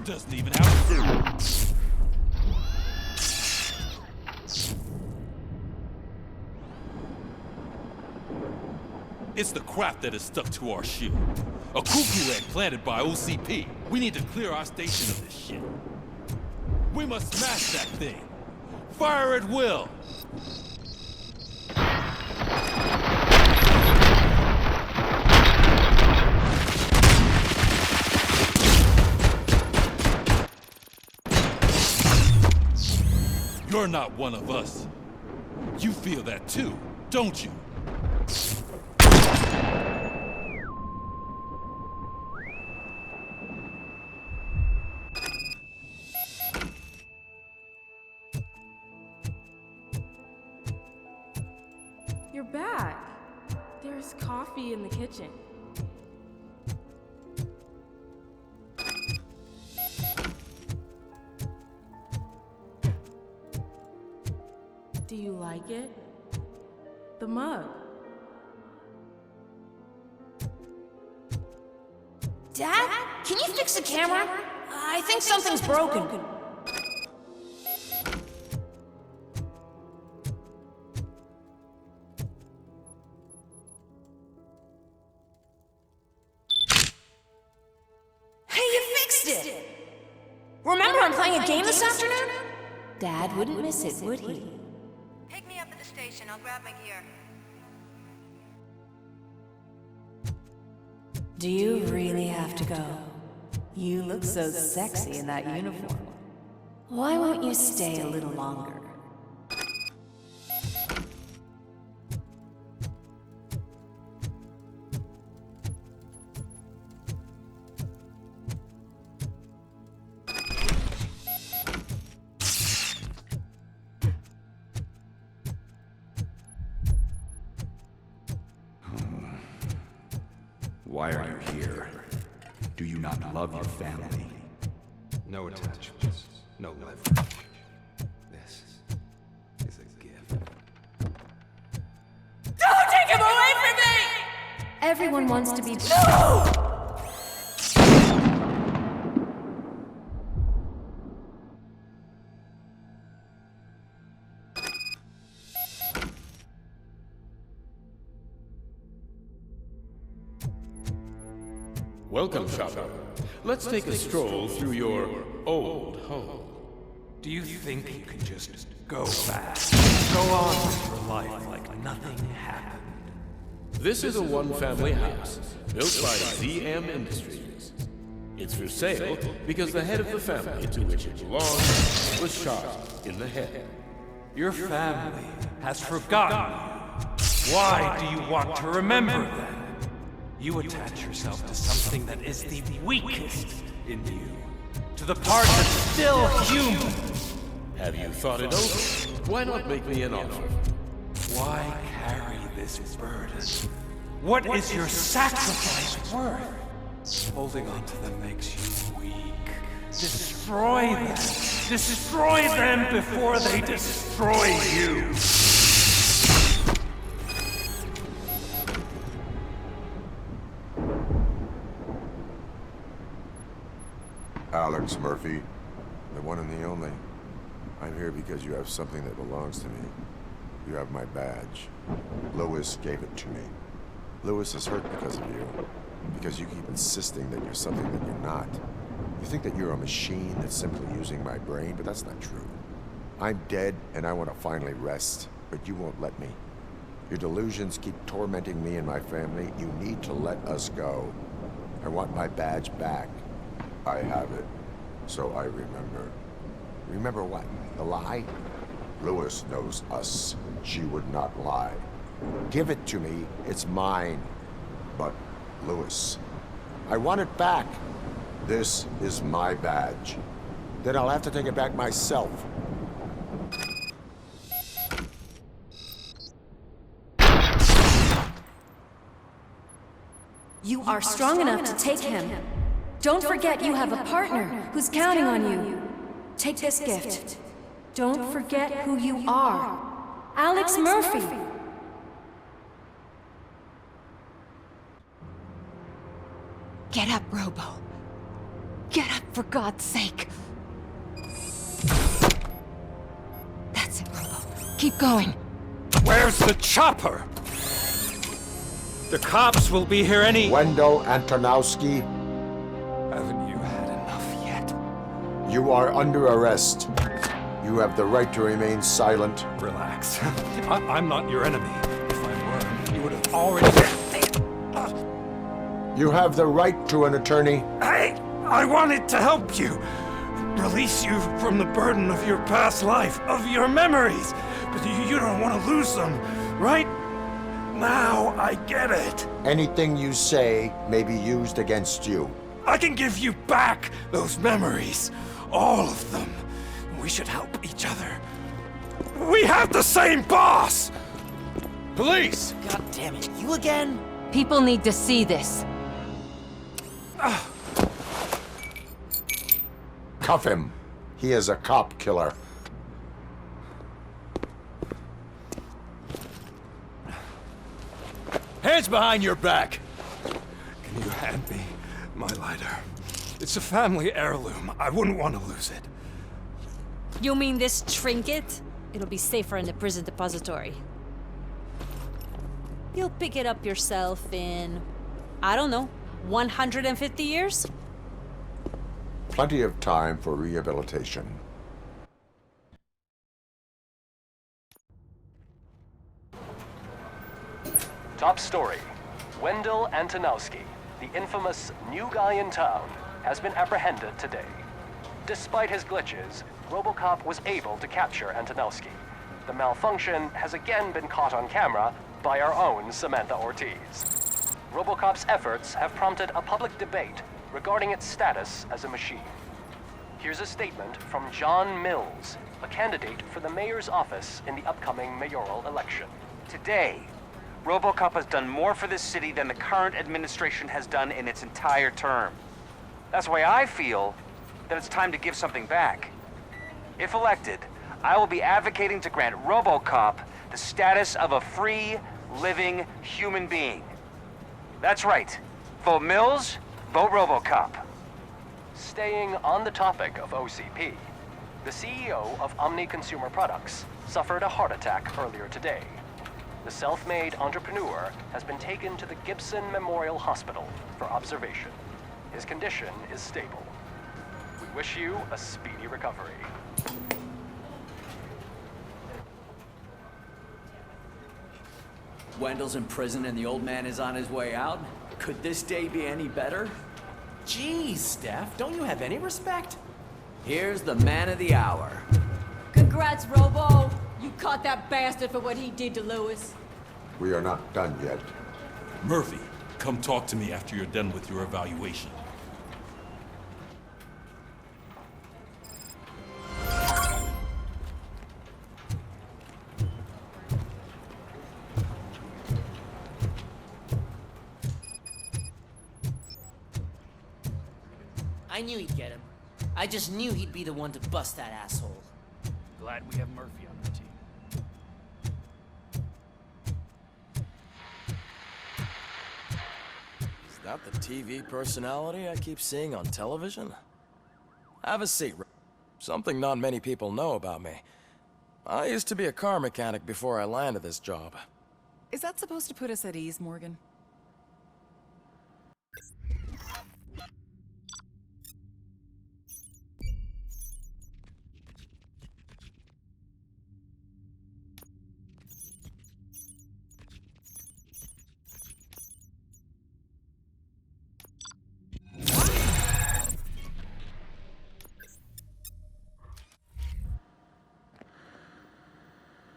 doesn't even have a suit. It's the crap that is stuck to our ship. A cuckoo egg planted by OCP. We need to clear our station of this shit. We must smash that thing. Fire at will. You're not one of us. You feel that too, don't you? You're back. There's coffee in the kitchen. Do you like it? The mug. Dad? Can you fix the camera? I think something's broken. Hey, you fixed it! Remember I'm playing a game this afternoon? Dad wouldn't miss it, would he? Pick me up at the station. I'll grab my gear. Do you really have to go? You look so sexy in that uniform. Why won't you stay a little longer? Why are you here? Do you not love your family? No attachments, no leverage. This is a gift. Don't take him away from me! Everyone wants to be... No! Welcome, shopper. Let's take a stroll through your old home. Do you think you can just go back? Go on with your life like nothing happened? This is a one-family house built by ZM Industries. It's for sale because the head of the family to which it belongs was shot in the head. Your family has forgotten you. Why do you want to remember them? You attach yourself to something that is the weakest in you. To the part that's still human. Have you thought it over? Why not make me an offer? Why carry this burden? What is your sacrifice worth? Holding on to them makes you weak. Destroy them. Destroy them before they destroy you. Alex Murphy, the one and the only. I'm here because you have something that belongs to me. You have my badge. Lewis gave it to me. Lewis is hurt because of you. Because you keep insisting that you're something that you're not. You think that you're a machine that's simply using my brain, but that's not true. I'm dead, and I want to finally rest, but you won't let me. Your delusions keep tormenting me and my family. You need to let us go. I want my badge back. I have it, so I remember. Remember what? The lie? Lewis knows us. She would not lie. Give it to me. It's mine. But, Lewis, I want it back. This is my badge. Then I'll have to take it back myself. You are strong enough to take him. Don't forget you have a partner who's counting on you. Take this gift. Don't forget who you are. Alex Murphy. Get up, Robo. Get up, for God's sake! That's it, Robo. Keep going. Where's the chopper? The cops will be here any... Wendell Antonowski, Haven't you had enough yet? you are under arrest. You have the right to remain silent. Relax. I'm not your enemy. If I were, you would have already... You have the right to an attorney. I wanted to help you. Release you from the burden of your past life, of your memories. But you don't want to lose them, right? Now I get it. Anything you say may be used against you. I can give you back those memories. All of them. We should help each other. We have the same boss! Police! God damn it, you again? People need to see this. Cuff him. He is a cop killer. Hands behind your back! Can you hand me my lighter? It's a family heirloom. I wouldn't want to lose it. You mean this trinket? It'll be safer in the prison depository. You'll pick it up yourself in, I don't know, 150 years? Plenty of time for rehabilitation. Top story. Wendell Antonowski, the infamous new guy in town, has been apprehended today. Despite his glitches, Robocop was able to capture Antonowski. The malfunction has again been caught on camera by our own Samantha Ortiz. Robocop's efforts have prompted a public debate regarding its status as a machine. Here's a statement from John Mills, a candidate for the mayor's office in the upcoming mayoral election. Today, Robocop has done more for this city than the current administration has done in its entire term. That's why I feel that it's time to give something back. If elected, I will be advocating to grant Robocop the status of a free, living human being. That's right. Vote Mills, vote Robocop. Staying on the topic of OCP, the CEO of Omni Consumer Products suffered a heart attack earlier today. The self-made entrepreneur has been taken to the Gibson Memorial Hospital for observation. His condition is stable. We wish you a speedy recovery. Wendell's in prison and the old man is on his way out? Could this day be any better? Jeez, Steph, don't you have any respect? Here's the man of the hour. Congrats, Robo! You caught that bastard for what he did to Lewis. We are not done yet. Murphy, come talk to me after you're done with your evaluation. I knew he'd get him. I just knew he'd be the one to bust that asshole. Glad we have Murphy on the team. Is that the TV personality I keep seeing on television? Have a seat. Something not many people know about me. I used to be a car mechanic before I landed this job. Is that supposed to put us at ease, Morgan?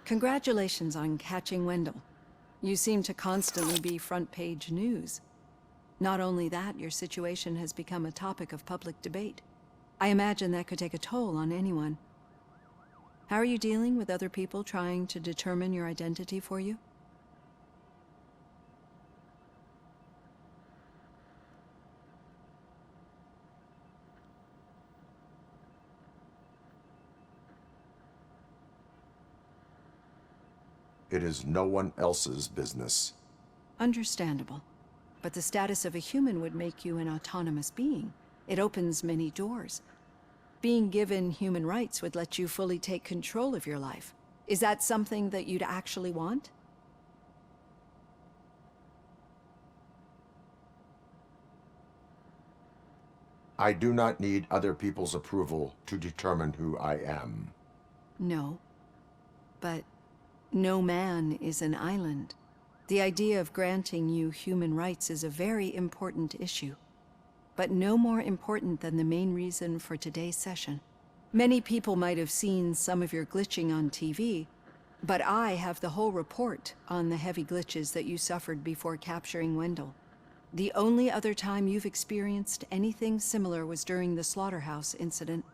Congratulations on catching Wendell. You seem to constantly be front-page news. Not only that, your situation has become a topic of public debate. I imagine that could take a toll on anyone. How are you dealing with other people trying to determine your identity for you? It is no one else's business. Understandable. But the status of a human would make you an autonomous being. It opens many doors. Being given human rights would let you fully take control of your life. Is that something that you'd actually want? I do not need other people's approval to determine who I am. No. But no man is an island. The idea of granting you human rights is a very important issue, but no more important than the main reason for today's session. Many people might have seen some of your glitching on TV, but I have the whole report on the heavy glitches that you suffered before capturing Wendell. The only other time you've experienced anything similar was during the slaughterhouse incident.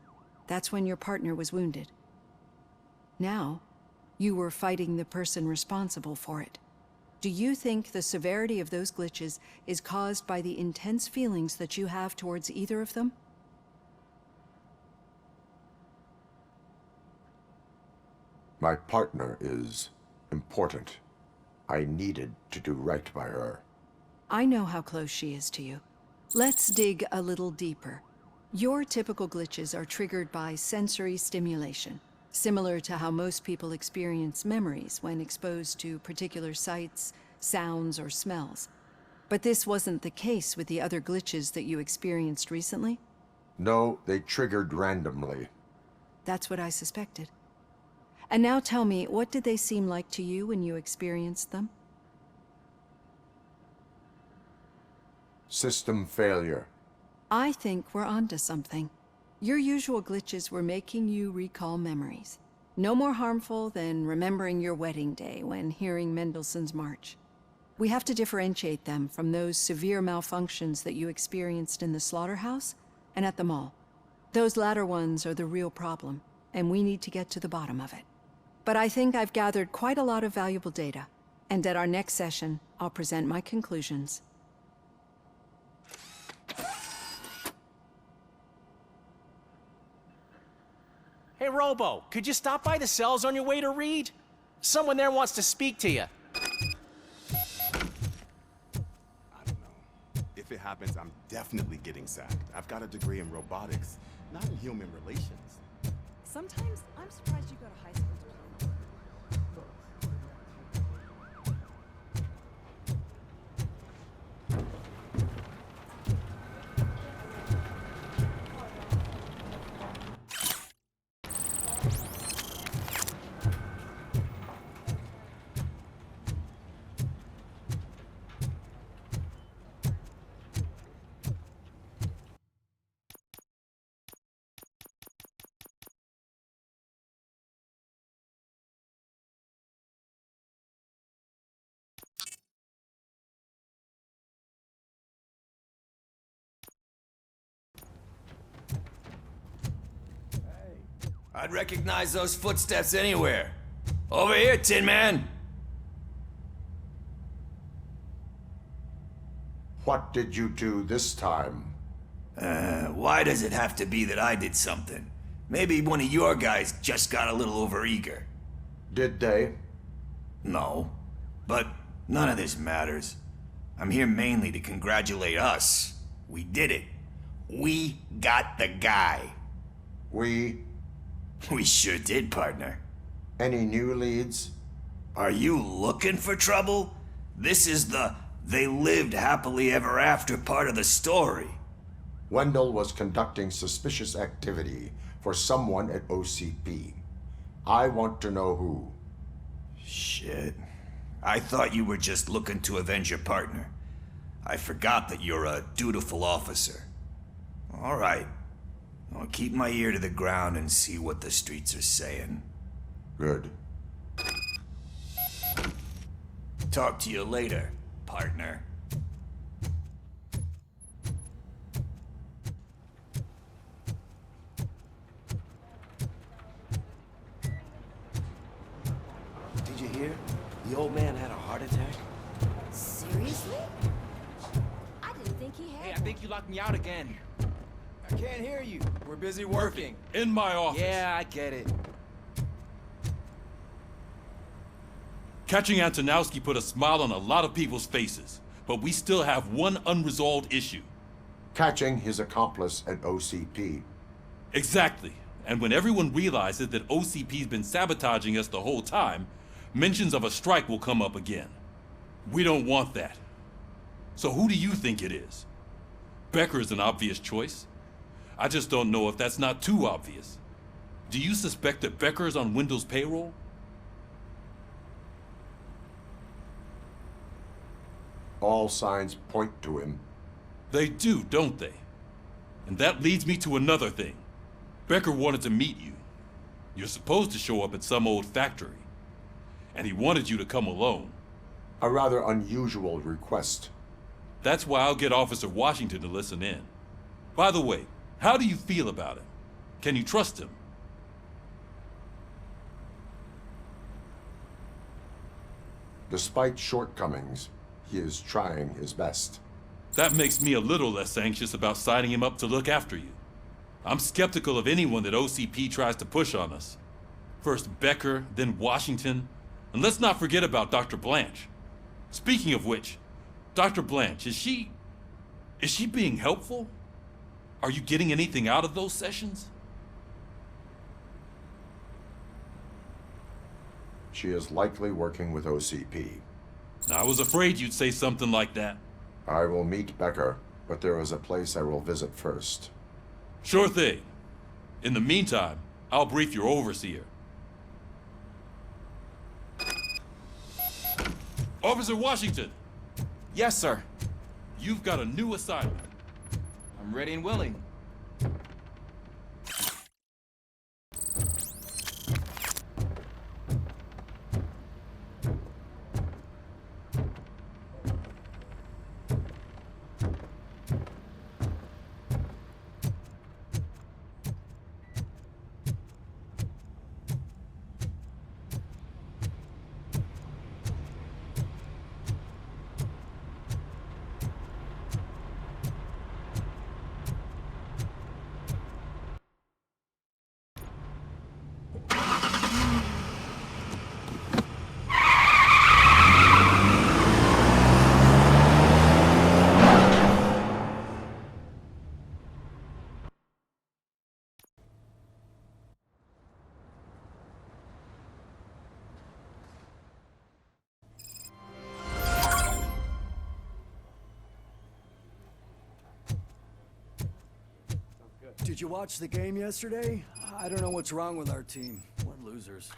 That's when your partner was wounded. Now, you were fighting the person responsible for it. Do you think the severity of those glitches is caused by the intense feelings that you have towards either of them? My partner is important. I needed to do right by her. I know how close she is to you. Let's dig a little deeper. Your typical glitches are triggered by sensory stimulation, similar to how most people experience memories when exposed to particular sights, sounds, or smells. But this wasn't the case with the other glitches that you experienced recently? No, they triggered randomly. That's what I suspected. And now tell me, what did they seem like to you when you experienced them? System failure. I think we're onto something. Your usual glitches were making you recall memories. No more harmful than remembering your wedding day when hearing Mendelssohn's March. We have to differentiate them from those severe malfunctions that you experienced in the slaughterhouse and at the mall. Those latter ones are the real problem, and we need to get to the bottom of it. But I think I've gathered quite a lot of valuable data, and at our next session, I'll present my conclusions. Hey, Robo, could you stop by the cells on your way to Reed? Someone there wants to speak to you. I don't know. If it happens, I'm definitely getting sacked. I've got a degree in robotics, not in human relations. Sometimes I'm surprised you go to high school diploma. I'd recognize those footsteps anywhere. Over here, Tin Man! What did you do this time? Why does it have to be that I did something? Maybe one of your guys just got a little overeager. Did they? No. But none of this matters. I'm here mainly to congratulate us. We did it. We got the guy. We sure did, partner. Any new leads? Are you looking for trouble? This is the "they lived happily ever after" part of the story. Wendell was conducting suspicious activity for someone at OCP. I want to know who. Shit. I thought you were just looking to avenge your partner. I forgot that you're a dutiful officer. All right. I'll keep my ear to the ground and see what the streets are saying. Good. Talk to you later, partner. Did you hear? The old man had a heart attack. Seriously? I didn't think he had Hey, I think you locked me out again. I can't hear you. We're busy working. In my office. Yeah, I get it. Catching Antonowski put a smile on a lot of people's faces, but we still have one unresolved issue. Catching his accomplice at OCP. Exactly. And when everyone realizes that OCP's been sabotaging us the whole time, mentions of a strike will come up again. We don't want that. So who do you think it is? Becker is an obvious choice. I just don't know if that's not too obvious. Do you suspect that Becker is on Wendell's payroll? All signs point to him. They do, don't they? And that leads me to another thing. Becker wanted to meet you. You're supposed to show up at some old factory. And he wanted you to come alone. A rather unusual request. That's why I'll get Officer Washington to listen in. By the way, how do you feel about him? Can you trust him? Despite shortcomings, he is trying his best. That makes me a little less anxious about signing him up to look after you. I'm skeptical of anyone that OCP tries to push on us. First Becker, then Washington, and let's not forget about Dr. Blanche. Speaking of which, Dr. Blanche, is she being helpful? Are you getting anything out of those sessions? She is likely working with OCP. I was afraid you'd say something like that. I will meet Becker, but there is a place I will visit first. Sure thing. In the meantime, I'll brief your overseer. Officer Washington! Yes, sir. You've got a new assignment. I'm ready and willing. Did you watch the game yesterday? I don't know what's wrong with our team. What losers.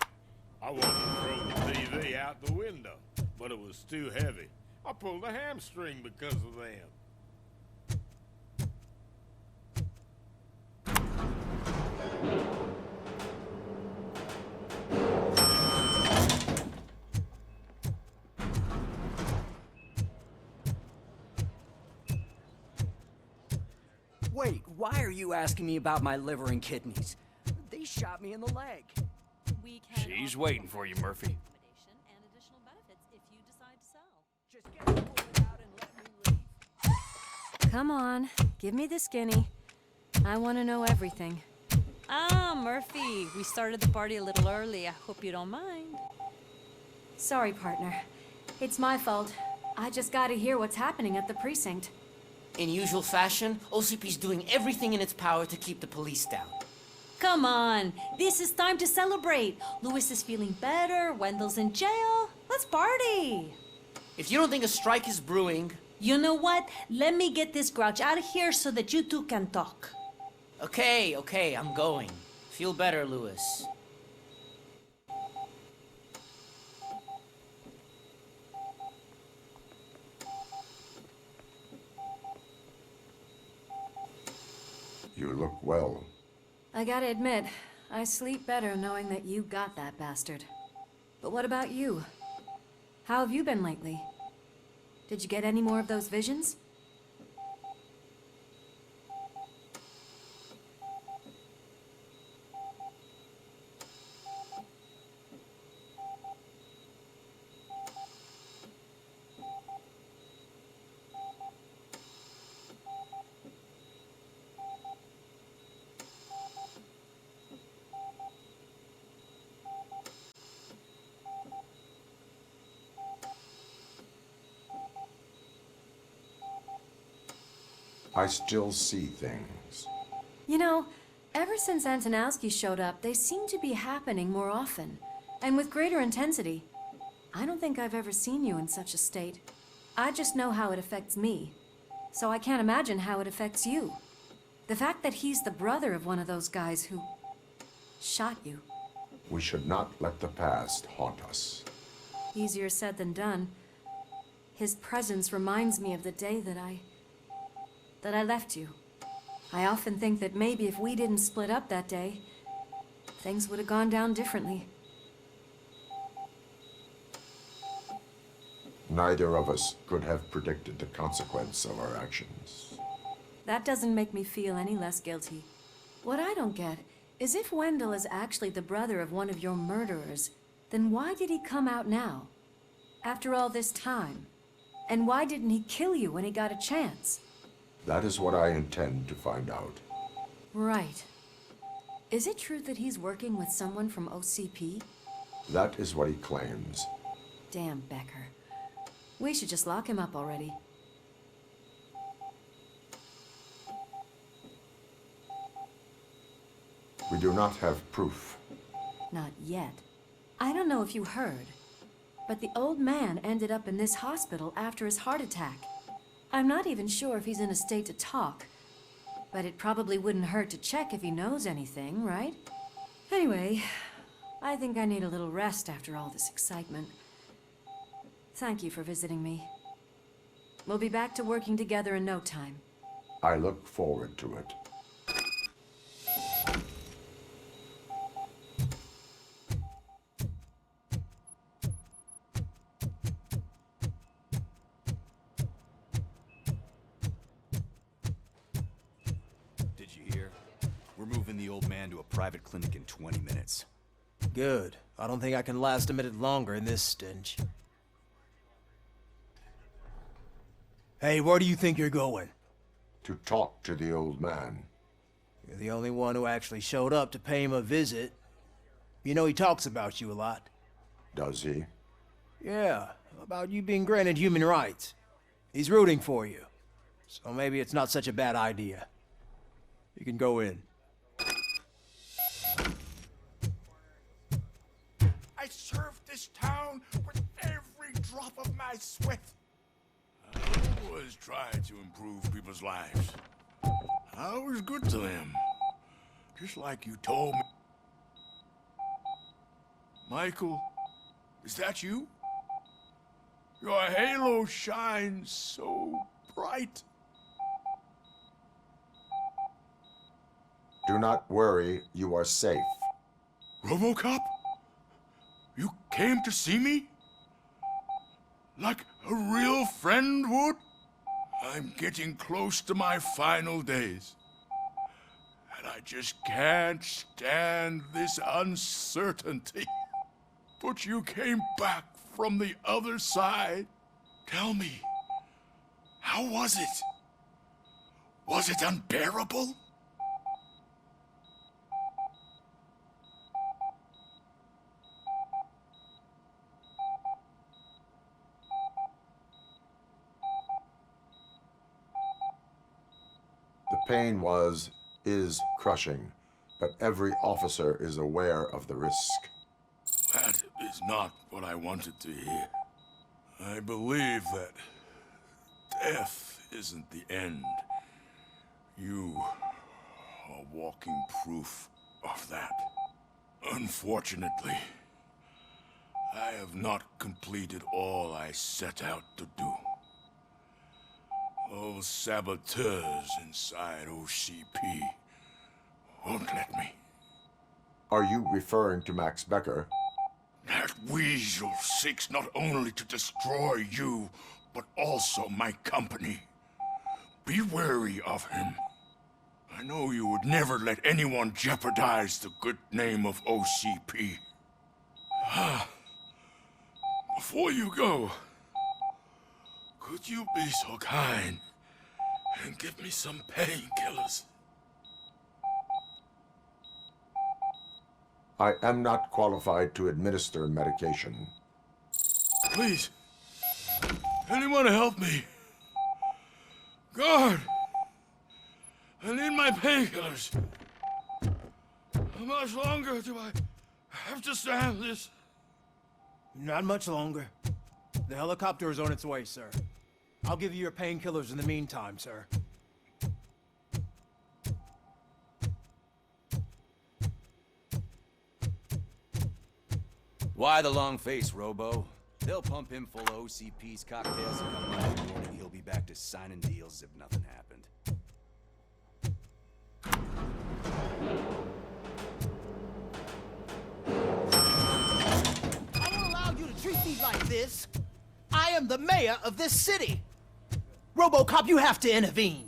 I wanted to throw the TV out the window, but it was too heavy. I pulled a hamstring because of them. Wait, why are you asking me about my liver and kidneys? They shot me in the leg. She's waiting for you, Murphy. Come on, give me the skinny. I want to know everything. Ah, Murphy, we started the party a little early. I hope you don't mind. Sorry, partner. It's my fault. I just gotta hear what's happening at the precinct. In usual fashion, OCP's doing everything in its power to keep the police down. Come on, this is time to celebrate. Louis is feeling better, Wendell's in jail. Let's party. If you don't think a strike is brewing... You know what? Let me get this grouch out of here so that you two can talk. Okay, I'm going. Feel better, Louis. You look well. I gotta admit, I sleep better knowing that you got that bastard. But what about you? How have you been lately? Did you get any more of those visions? I still see things. You know, ever since Antonowski showed up, they seem to be happening more often, and with greater intensity. I don't think I've ever seen you in such a state. I just know how it affects me, so I can't imagine how it affects you. The fact that he's the brother of one of those guys who shot you. We should not let the past haunt us. Easier said than done. His presence reminds me of the day that I left you. I often think that maybe if we didn't split up that day, things would have gone down differently. Neither of us could have predicted the consequence of our actions. That doesn't make me feel any less guilty. What I don't get is if Wendell is actually the brother of one of your murderers, then why did he come out now? After all this time? And why didn't he kill you when he got a chance? That is what I intend to find out. Right. Is it true that he's working with someone from OCP? That is what he claims. Damn Becker. We should just lock him up already. We do not have proof. Not yet. I don't know if you heard, but the old man ended up in this hospital after his heart attack. I'm not even sure if he's in a state to talk, but it probably wouldn't hurt to check if he knows anything, right? Anyway, I think I need a little rest after all this excitement. Thank you for visiting me. We'll be back to working together in no time. I look forward to it. Did you hear? We're moving the old man to a private clinic in 20 minutes. Good. I don't think I can last a minute longer in this stench. Hey, where do you think you're going? To talk to the old man. You're the only one who actually showed up to pay him a visit. You know he talks about you a lot. Does he? Yeah, about you being granted human rights. He's rooting for you. So maybe it's not such a bad idea. You can go in. I served this town with every drop of my sweat. I always try to improve people's lives. I was good to them. Just like you told me. Michael, is that you? Your halo shines so bright. Do not worry, you are safe. Robocop? You came to see me? Like a real friend would? I'm getting close to my final days. And I just can't stand this uncertainty. But you came back from the other side. Tell me, how was it? Was it unbearable? The pain is crushing, but every officer is aware of the risk. That is not what I wanted to hear. I believe that death isn't the end. You are walking proof of that. Unfortunately, I have not completed all I set out to do. Those saboteurs inside OCP won't let me. Are you referring to Max Becker? That weasel seeks not only to destroy you, but also my company. Be wary of him. I know you would never let anyone jeopardize the good name of OCP. Before you go, could you be so kind and give me some painkillers? I am not qualified to administer medication. Please, anyone help me? Guard, I need my painkillers. How much longer do I have to stand this? Not much longer. The helicopter is on its way, sir. I'll give you your painkillers in the meantime, sir. Why the long face, Robo? They'll pump him full of OCP's cocktails and come Monday morning. He'll be back to signing deals as if nothing happened. I won't allow you to treat me like this. I am the mayor of this city. Robocop, you have to intervene.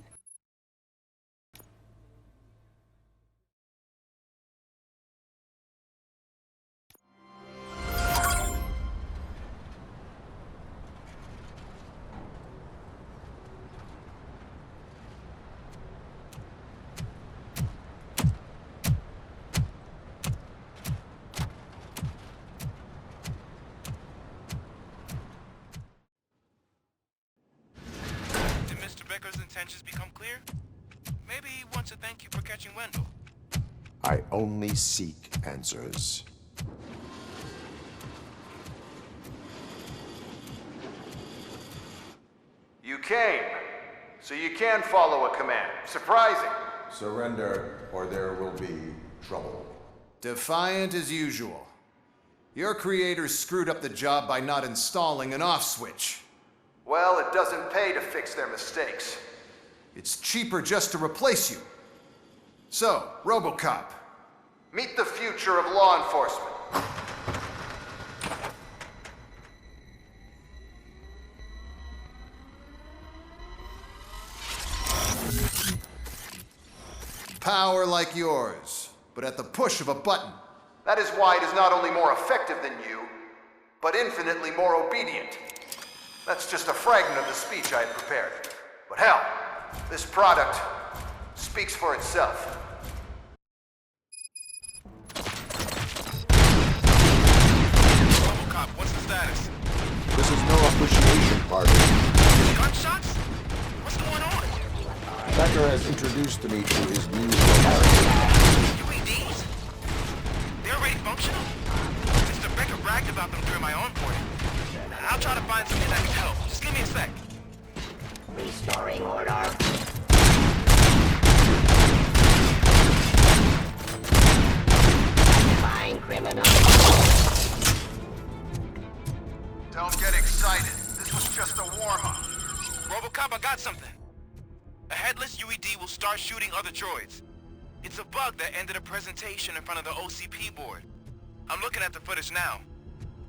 Intentions become clear? Maybe he wants to thank you for catching Wendell. I only seek answers. You came, so you can follow a command. Surprising. Surrender, or there will be trouble. Defiant as usual. Your creators screwed up the job by not installing an off switch. Well, it doesn't pay to fix their mistakes. It's cheaper just to replace you. So, Robocop, meet the future of law enforcement. Power like yours, but at the push of a button. That is why it is not only more effective than you, but infinitely more obedient. That's just a fragment of the speech I had prepared. But hell, this product speaks for itself. Robocop, what's the status? This is no appreciation party. Gunshots? What's going on? Becker has introduced me to his new character. UEDs? They're already functional? Mr. Becker bragged about them during my onboarding. I'll try to find something that can help. Just give me a sec. Restoring order. Fine criminal. Don't get excited. This was just a warm-up. Robocop, I got something. A headless UED will start shooting other droids. It's a bug that ended a presentation in front of the OCP board. I'm looking at the footage now.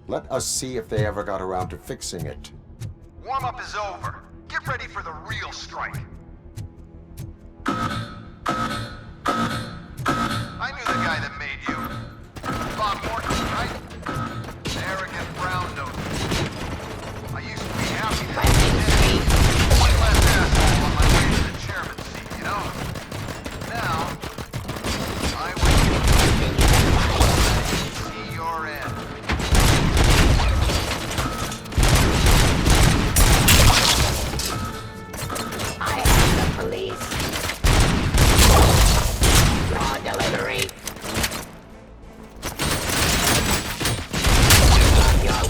Let us see if they ever got around to fixing it. Warm-up is over. Get ready for the real strike. I knew the guy that made you. Bob Morton, right? Arrogant brown nose. I used to be happy that he did. One less asshole on my way to the chairman's seat, you know? Now, I wait to see your end. I have the police. Raw delivery. Your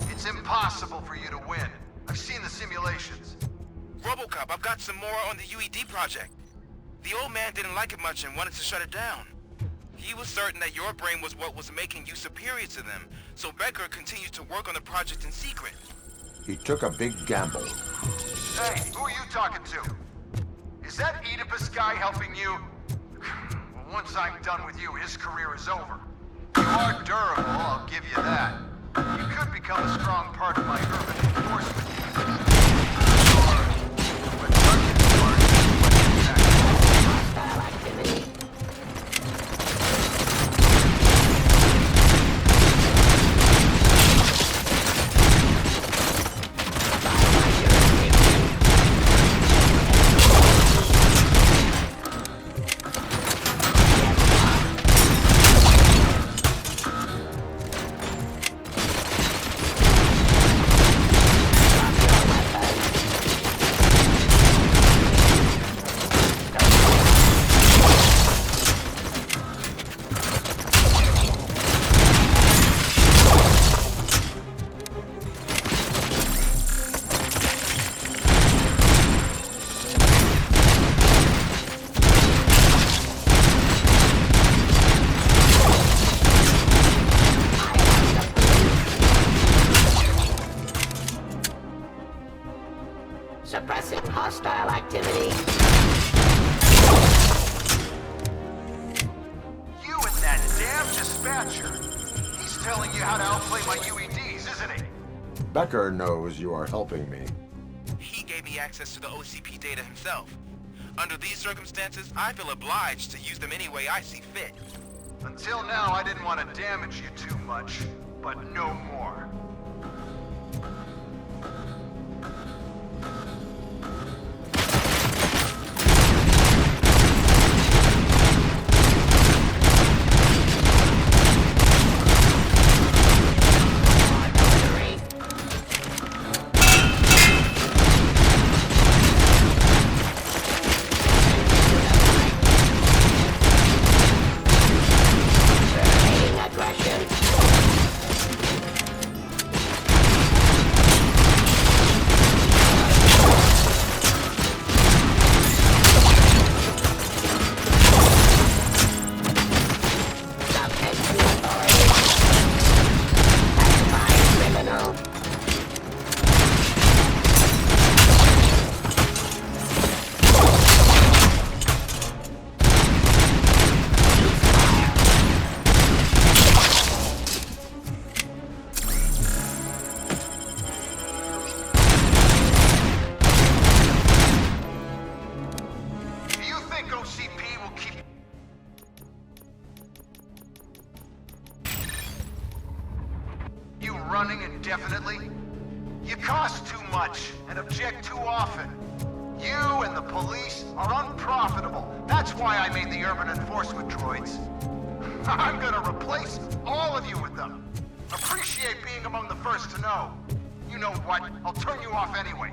It's impossible for you to win. I've seen the simulations. Robocop, I've got some more on the UED project. The old man didn't like it much and wanted to shut it down. He was certain that your brain was what was making you superior to them, so Becker continued to work on the project in secret. He took a big gamble. Hey, who are you talking to? Is that Oedipus guy helping you? Well, once I'm done with you, his career is over. You are durable, I'll give you that. You could become a strong part of my urban enforcement unit. But targets aren't hostile activity. Becker knows you are helping me. He gave me access to the OCP data himself. Under these circumstances, I feel obliged to use them any way I see fit. Until now, I didn't want to damage you too much, but no more. Running indefinitely? You cost too much and object too often. You and the police are unprofitable. That's why I made the urban enforcement droids. I'm gonna replace all of you with them. Appreciate being among the first to know. You know what? I'll turn you off anyway.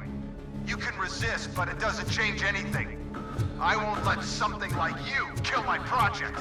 You can resist, but it doesn't change anything. I won't let something like you kill my project.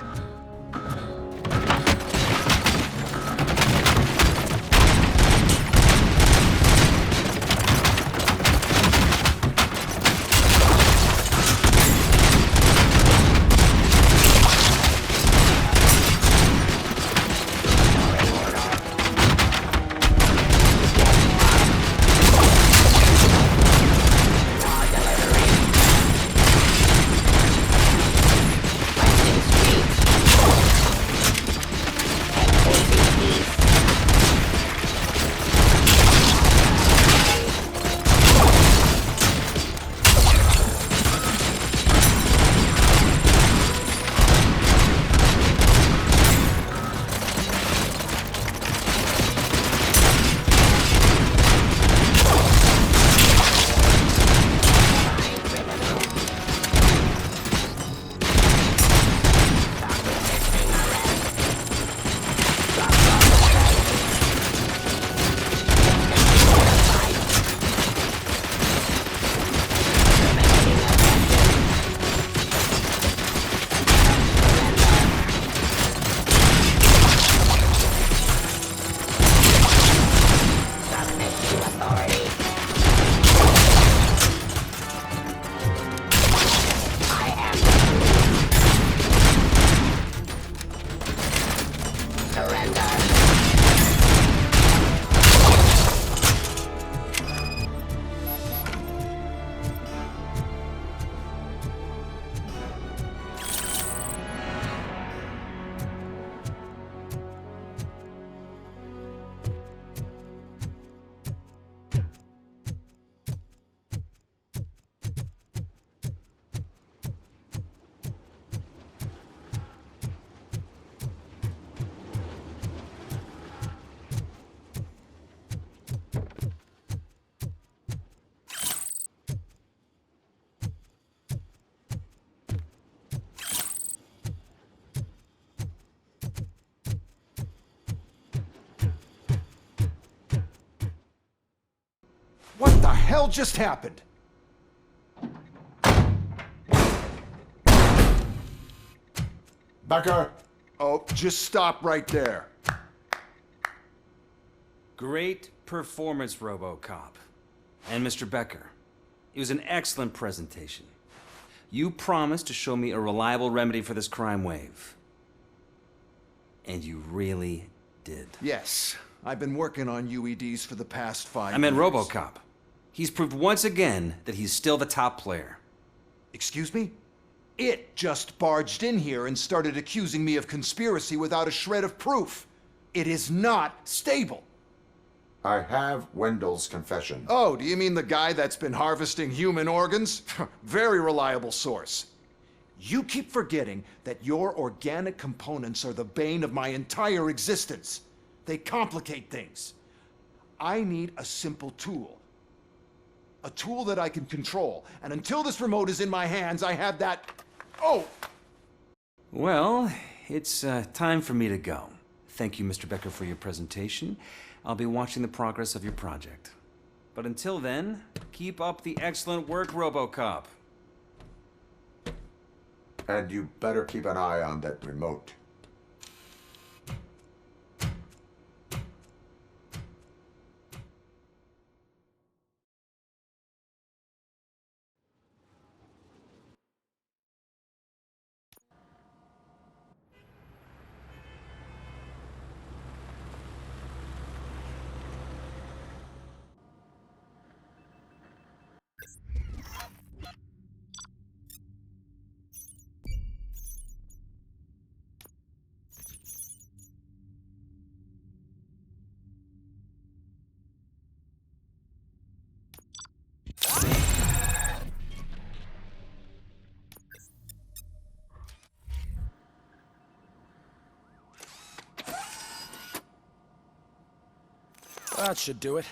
What the hell just happened? Becker! Oh, just stop right there. Great performance, Robocop. And Mr. Becker. It was an excellent presentation. You promised to show me a reliable remedy for this crime wave. And you really did. Yes, I've been working on UEDs for the past 5 years. I meant Robocop. He's proved once again that he's still the top player. Excuse me? It just barged in here and started accusing me of conspiracy without a shred of proof. It is not stable. I have Wendell's confession. Oh, do you mean the guy that's been harvesting human organs? Very reliable source. You keep forgetting that your organic components are the bane of my entire existence. They complicate things. I need a simple tool. A tool that I can control. And until this remote is in my hands, I have that... Oh! Well, it's time for me to go. Thank you, Mr. Becker, for your presentation. I'll be watching the progress of your project. But until then, keep up the excellent work, Robocop. And you better keep an eye on that remote. That should do it.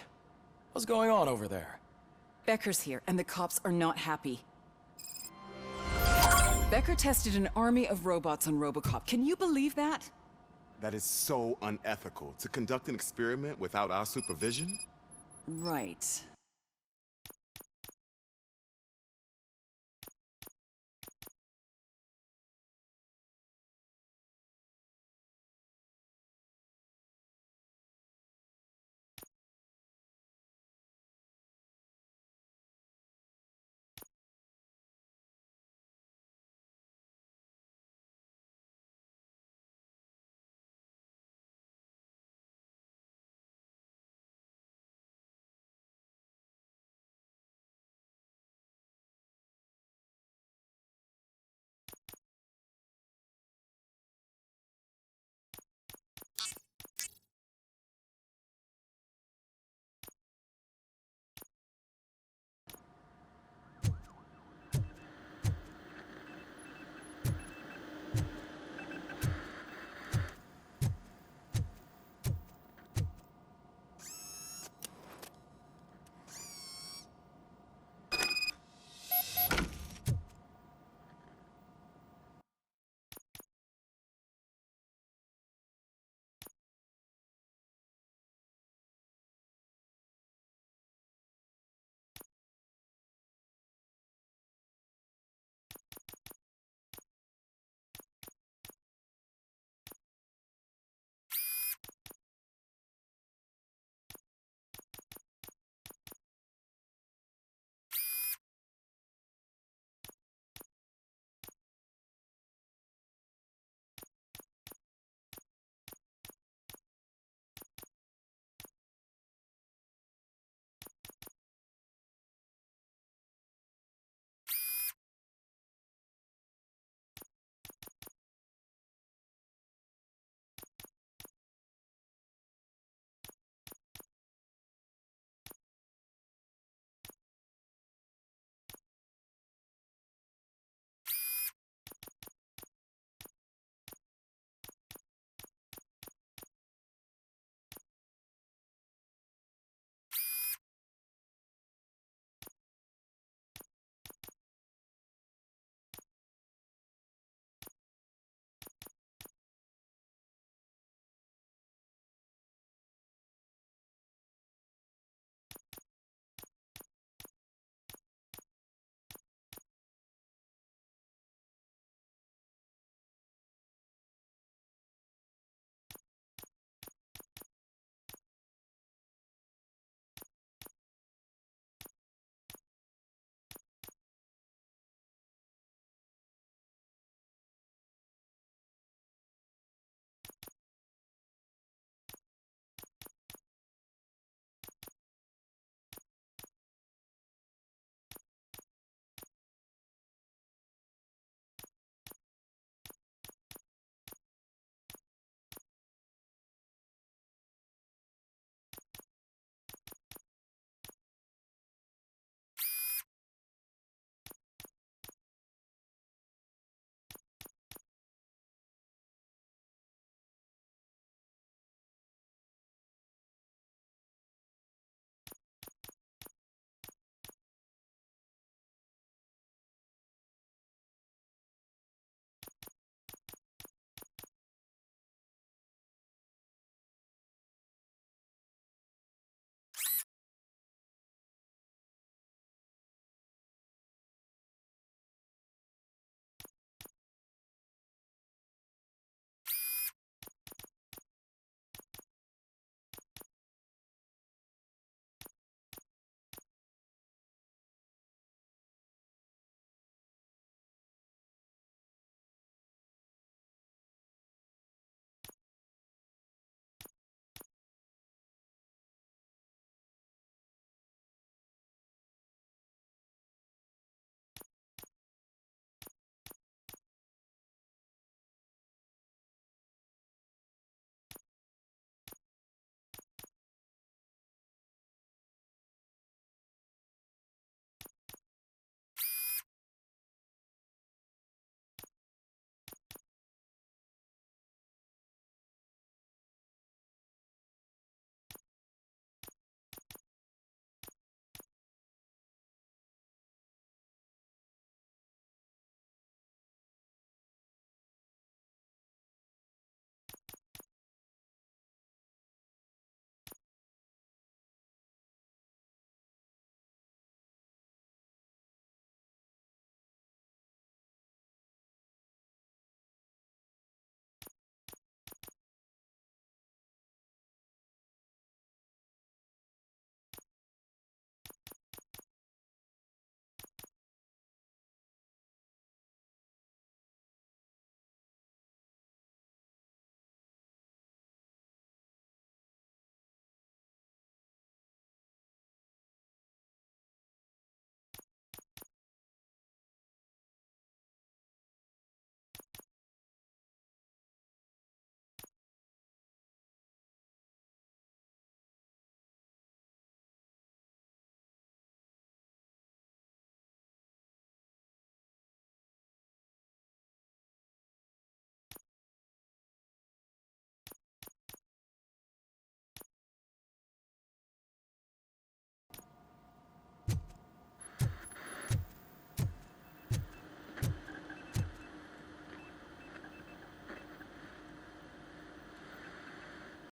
What's going on over there? Becker's here, and the cops are not happy. Becker tested an army of robots on Robocop. Can you believe that? That is so unethical. To conduct an experiment without our supervision? Right.